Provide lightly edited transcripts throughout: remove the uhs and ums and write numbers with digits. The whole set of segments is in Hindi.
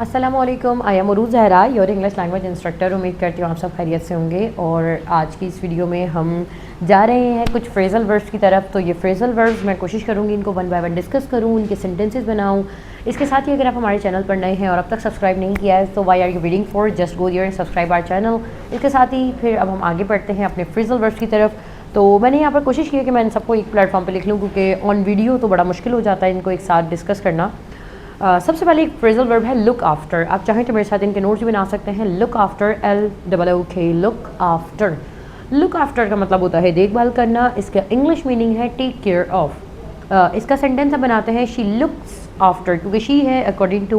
अस्सलामुअलैकुम, I am Urooj Zahra, your English language instructor. उम्मीद करती हूँ आप सब खैरियत से होंगे। और आज की इस वीडियो में हम जा रहे हैं कुछ फ्रेजल वर्ड्स की तरफ। तो ये फ्रेजल वर्ड्स मैं कोशिश करूँगी इनको वन बाय वन डिस्कस करूँ, उनके सेंटेंसेस बनाऊँ। इसके साथ ही अगर आप हमारे चैनल पर नए हैं और अब तक सब्सक्राइब नहीं किया है तो why are you waiting for, just go there and subscribe our channel. इसके साथ ही फिर अब हम आगे बढ़ते हैं अपने फ्रेजल वर्ड्स की तरफ। तो मैंने यहाँ पर कोशिश की है कि मैं इन सबको एक प्लेटफॉर्म पे लिख लूँ, क्योंकि ऑन वीडियो तो बड़ा मुश्किल हो जाता है इनको एक साथ डिस्कस करना। सबसे पहले एक फ्रेजल वर्ब है लुक आफ्टर। आप चाहें तो मेरे साथ इनके नोट्स भी बना सकते हैं। Look after, LOOK, look after. Look after का मतलब होता है देखभाल करना। इसका इंग्लिश मीनिंग है टेक केयर ऑफ। इसका सेंटेंस हम बनाते हैं शी लुक्स आफ्टर, क्योंकि शी है according to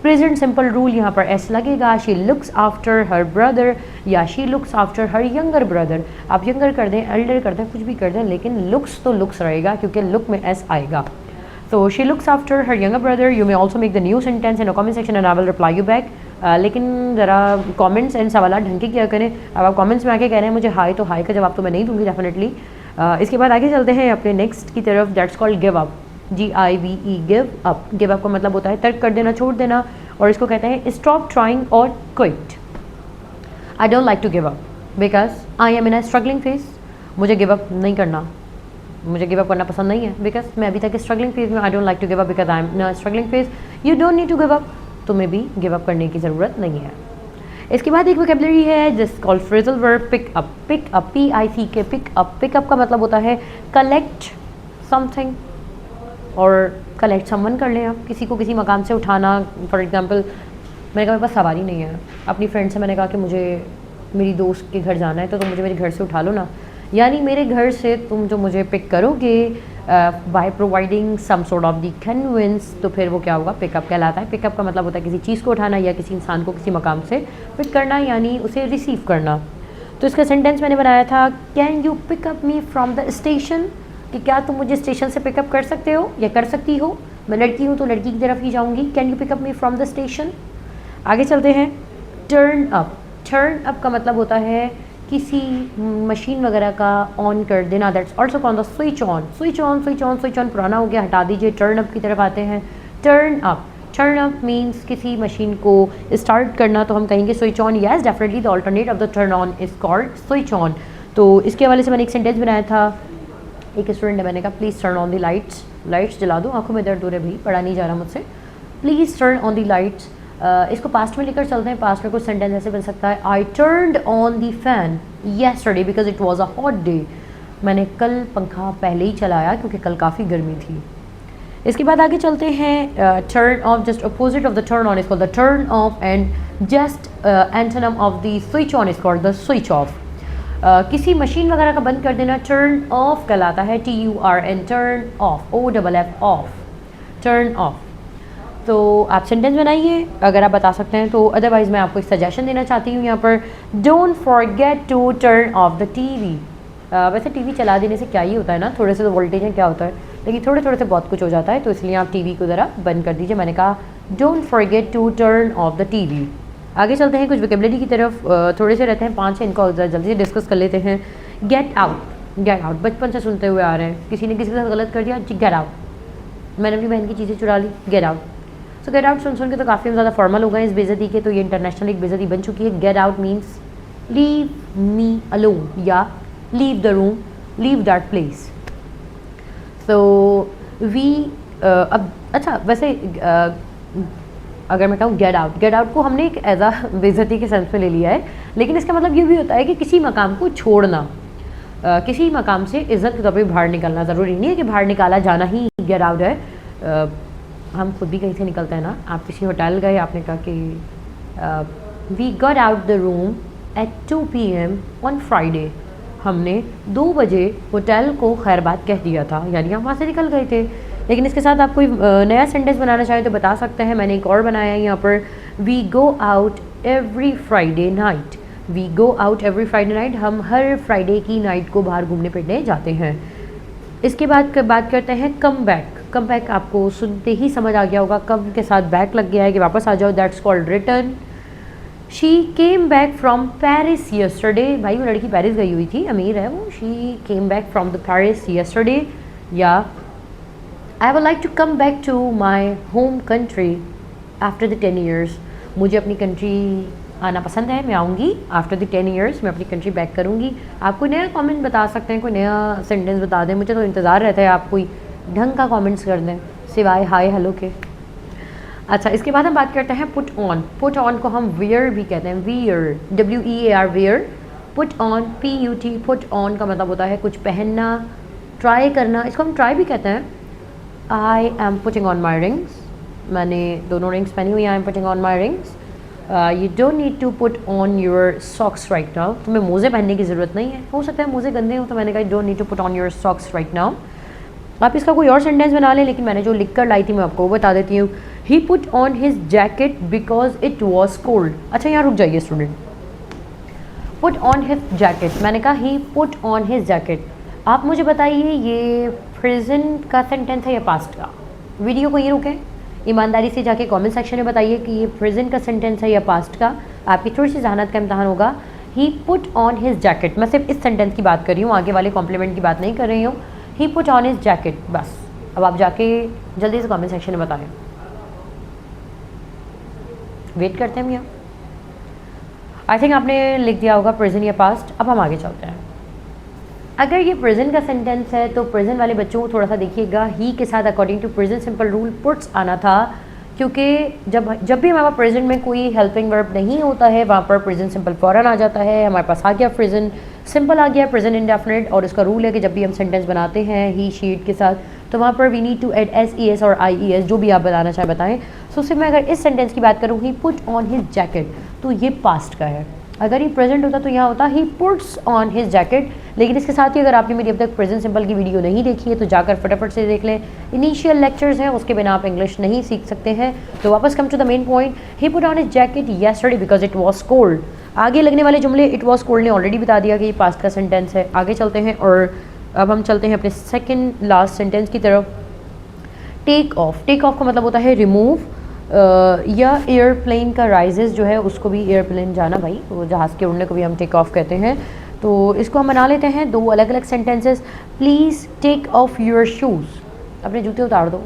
present simple rule यहाँ पर एस लगेगा। She looks after her brother या she looks after her younger brother. आप यंगर कर दें, एल्डर कर दें, कुछ भी कर दें, लेकिन लुक्स तो लुक्स रहेगा क्योंकि लुक में एस आएगा। So she looks after her younger brother. You may also make the new sentence in a comment section and I will reply you back. लेकिन ज़रा कमेंट्स एंड सवाल ढंग के किया करें। अब आप कमेंट्स में आके कह रहे हैं मुझे हाई, तो हाई का जवाब तो मैं नहीं दूंगी डेफिनेटली। इसके बाद आगे चलते हैं अपने नेक्स्ट की तरफ। That's called give up, GIVE, give up. Give up का मतलब होता है तर्क कर देना, छोड़ देना। और इसको कहते हैं स्टॉप ट्राइंग और quit. I don't like to give up because I am in a struggling phase. मुझे गिव अप नहीं करना, मुझे गिव अप करना पसंद नहीं है बिकॉज मैं अभी तक स्ट्रगलिंग फेज में। I don't like to give up because I am in struggling phase. You don't need to give up, तुम्हें भी गिव अप करने की ज़रूरत नहीं है। इसके बाद एक वोकैबुलरी है जिस called phrasal verb pick up. Pick up, PICK, pick up. Pick up का मतलब होता है कलेक्ट समथिंग और कलेक्ट समवन कर लें आप। किसी को किसी मकाम से उठाना। फॉर एग्जाम्पल मैंने कहा मेरे पास सवारी नहीं है, अपनी फ्रेंड से मैंने कहा कि मुझे मेरी दोस्त के घर जाना है तो तुम मुझे मेरे घर से उठा लो ना। यानी मेरे घर से तुम जो मुझे पिक करोगे by providing some sort of the conveyance, तो फिर वो क्या होगा, पिकअप कहलाता है। पिकअप का मतलब होता है किसी चीज़ को उठाना या किसी इंसान को किसी मकाम से पिक करना, यानी उसे रिसीव करना। तो इसका सेंटेंस मैंने बनाया था, can you pick up me from the station, कि क्या तुम मुझे स्टेशन से पिकअप कर सकते हो या कर सकती हो। मैं लड़की हूँ तो लड़की की तरफ ही जाऊँगी। Can you pick up me from the station. आगे चलते हैं। Turn up. टर्न अप का मतलब होता है किसी मशीन वगैरह का ऑन कर देना। That's also called the switch on. Switch on, switch on, switch on पुराना हो गया, हटा दीजिए। टर्न अप की तरफ आते हैं। Turn up, turn up means किसी मशीन को स्टार्ट करना, तो हम कहेंगे switch on. Yes definitely the alternate of the turn on is called switch on. तो इसके हवाले से मैंने एक सेंटेंस बनाया था। एक स्टूडेंट ने, मैंने कहा please turn on the lights. Lights जला दो, आंखों में दर्द हो रहा है भाई, पढ़ा नहीं जा रहा मुझसे। Please turn on the lights. इसको पास्ट में लेकर चलते हैं। पास्ट में कुछ सेंटेंस ऐसे बन सकता है, I turned on the fan yesterday because it was a hot day. मैंने कल पंखा पहले ही चलाया क्योंकि कल काफ़ी गर्मी थी। इसके बाद आगे चलते हैं। Turn off, just opposite of the turn on is called the turn off, and just antonym of the switch on is called the switch off. किसी मशीन वगैरह का बंद कर देना टर्न ऑफ कहलाता है। TURN, turn off, OFF, of, turn off. तो आप सेंटेंस बनाइए अगर आप बता सकते हैं तो, अदरवाइज़ मैं आपको एक सजेशन देना चाहती हूँ यहाँ पर। Don't forget to turn off the TV। वैसे TV चला देने से क्या ही होता है ना, थोड़े से तो वोल्टेज है, क्या होता है, लेकिन थोड़े थोड़े से बहुत कुछ हो जाता है, तो इसलिए आप TV को ज़रा बंद कर दीजिए। मैंने कहा don't forget to turn off the TV। आगे चलते हैं कुछ वोकैबुलरी की तरफ। थोड़े से रहते हैं, 5 है, इनको जल्दी से डिस्कस कर लेते हैं। Get out. गेट आउट बचपन से सुनते हुए आ रहे हैं, किसी ने किसी के साथ गलत कर दिया, गेट आउट। मैंने अपनी बहन की चीज़ें चुरा ली, get out. So get out सुन के तो काफ़ी ज़्यादा फॉर्मल हो गए इस बेइज्जती के, तो ये इंटरनेशनल एक बेइज्जती बन चुकी है। Get out means leave me alone या leave the room, leave that place. So we अब अच्छा, वैसे अगर मैं कहूँ गेट आउट को हमने एक एज अ बेइज्जती के सेंस में ले लिया है, लेकिन इसका मतलब ये भी होता है कि किसी मकाम को छोड़ना, किसी मकाम से इज़्ज़त के तौर पर बाहर निकलना। ज़रूरी नहीं है कि बाहर निकाला जाना ही गेट आउट है। हम खुद भी कहीं से निकलते हैं ना। आप किसी होटल गए, आपने कहा कि we got out the room at 2 PM on Friday. हमने 2 बजे होटल को खैरबाद कह दिया था, यानी हम वहाँ से निकल गए थे। लेकिन इसके साथ आप कोई नया सेंटेंस बनाना चाहें तो बता सकते हैं। मैंने एक और बनाया है यहाँ पर, we go out every Friday night. We go out every Friday night, हम हर फ्राइडे की नाइट को बाहर घूमने फिरने जाते हैं। इसके बाद बात करते हैं कम बैक। कम बैक आपको सुनते ही समझ आ गया होगा, कम के साथ बैक लग गया है कि वापस आ जाओ। That's called return. She came back from Paris yesterday. भाई वो लड़की पेरिस गई हुई थी, अमीर है वो। She came back from the Paris yesterday. या I would like to come back to my home country after the 10 years मुझे अपनी कंट्री आना पसंद है, मैं आऊँगी। आफ्टर द 10 ईयर्स मैं अपनी कंट्री बैक करूँगी। आप कोई नया कमेंट बता सकते हैं, कोई नया सेंटेंस बता दें, मुझे तो इंतज़ार रहता है आप कोई ढंग का कमेंट्स कर दें सिवाय हाय हेलो के। अच्छा, इसके बाद हम बात करते हैं पुट ऑन। पुट ऑन को हम वियर भी कहते हैं, wear, WEAR, wear. Put on, PUT, put on का मतलब होता है कुछ पहनना, ट्राई करना, इसको हम ट्राई भी कहते हैं। I am putting on my rings, मैंने दोनों रिंग्स पहनी हुई, I am putting on my rings. You don't need to put on your socks right now, तुम्हें मोज़े पहनने की ज़रूरत नहीं है। हो सकता है मोज़े गंदे हो, तो मैंने कहा don't need to put on your socks right now. आप इसका कोई और सेंटेंस बना लें, लेकिन मैंने जो लिख कर लाई थी मैं आपको वो बता देती हूँ। He put on his jacket because it was cold. अच्छा, यहाँ रुक जाइए student. Put on his jacket, मैंने कहा he put on his jacket. आप मुझे बताइए ये प्रेजेंट का सेंटेंस है या पास्ट का? वीडियो को ये रुकें, ईमानदारी से जाके कमेंट सेक्शन में बताइए कि ये प्रेजेंट का सेंटेंस है या पास्ट का। आपकी थोड़ी सी जहानत का इम्तहान होगा। ही पुट ऑन हिज जैकेट, मैं सिर्फ इस सेंटेंस की बात कर रही हूँ, आगे वाले कॉम्प्लीमेंट की बात नहीं कर रही हूँ। He put on his jacket, बस। अब आप जाके जल्दी से कमेंट सेक्शन में बताएं। वेट करते हैं हम यहाँ। आई थिंक आपने लिख दिया होगा प्रेजेंट या पास्ट। अब हम आगे चलते हैं। अगर ये प्रेजेंट का सेंटेंस है तो प्रेजेंट वाले बच्चों को थोड़ा सा देखिएगा, ही के साथ according to present simple rule puts आना था, क्योंकि जब भी हमारे प्रेजेंट में कोई हेल्पिंग वर्ब नहीं होता है वहाँ पर प्रेजेंट सिंपल फ़ौरन आ जाता है। हमारे पास आ गया प्रेजेंट सिंपल, आ गया प्रेजेंट इंडेफिनिट, और इसका रूल है कि जब भी हम सेंटेंस बनाते हैं ही शीट के साथ तो वहाँ पर we need to add SES और IES, जो भी आप बताना चाहे बताएं। सो सिर्फ मैं अगर इस सेंटेंस की बात करूँ, ही पुट ऑन हिज जैकेट, तो ये पास्ट का है। अगर ये प्रेजेंट होता तो यहाँ होता he puts on his jacket. लेकिन इसके साथ ही अगर आपने मेरी अब तक प्रेजेंट सिंपल की वीडियो नहीं देखी है तो जाकर फटाफट से देख लें। इनिशियल लेक्चर्स हैं, उसके बिना आप इंग्लिश नहीं सीख सकते हैं। तो वापस come to the main point, he put on his jacket yesterday because it was cold. आगे लगने वाले जुमले इट वॉज कोल्ड ने ऑलरेडी बता दिया कि ये पास्ट का सेंटेंस है। आगे चलते हैं और अब हम चलते हैं अपने सेकेंड लास्ट सेंटेंस की तरफ। टेक ऑफ, टेक ऑफ का मतलब होता है रिमूव, या एयरप्लेन का राइजेस जो है उसको भी एयरप्लेन जाना, भाई वो जहाज़ के उड़ने को भी हम टेक ऑफ कहते हैं। तो इसको हम बना लेते हैं दो अलग अलग sentences. Please take off your shoes, अपने जूते उतार दो।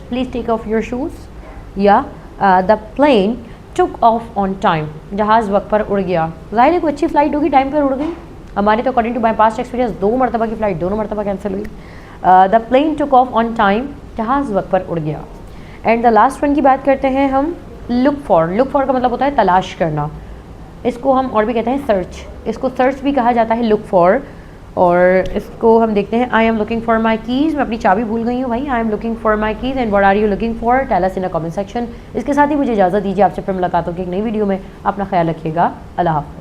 Please take off your shoes. या the plane took off on time, जहाज़ वक्त पर उड़ गया। ज़ाहिर है कोई अच्छी फ़्लाइट होगी, टाइम पर उड़ गई। हमारे तो according to my past experience 2 मरतबा की फ़्लाइट दोनों मरतबा कैंसिल हुई। The plane took off on time, जहाज़ वक्त पर उड़ गया। एंड द लास्ट वन की बात करते हैं हम, लुक फॉर। लुक फॉर का मतलब होता है तलाश करना, इसको हम और भी कहते हैं सर्च, इसको सर्च भी कहा जाता है लुक फॉर। और इसको हम देखते हैं, I am looking for my keys, मैं अपनी चाबी भूल गई हूँ भाई। I am looking for my keys and what are you looking for, tell us in a comment section. इसके साथ ही मुझे इजाज़त दीजिए, आपसे फिर मुलाकात होगी एक नई वीडियो में। अपना ख्याल रखिएगा, अल्लाह हाफ़िज़।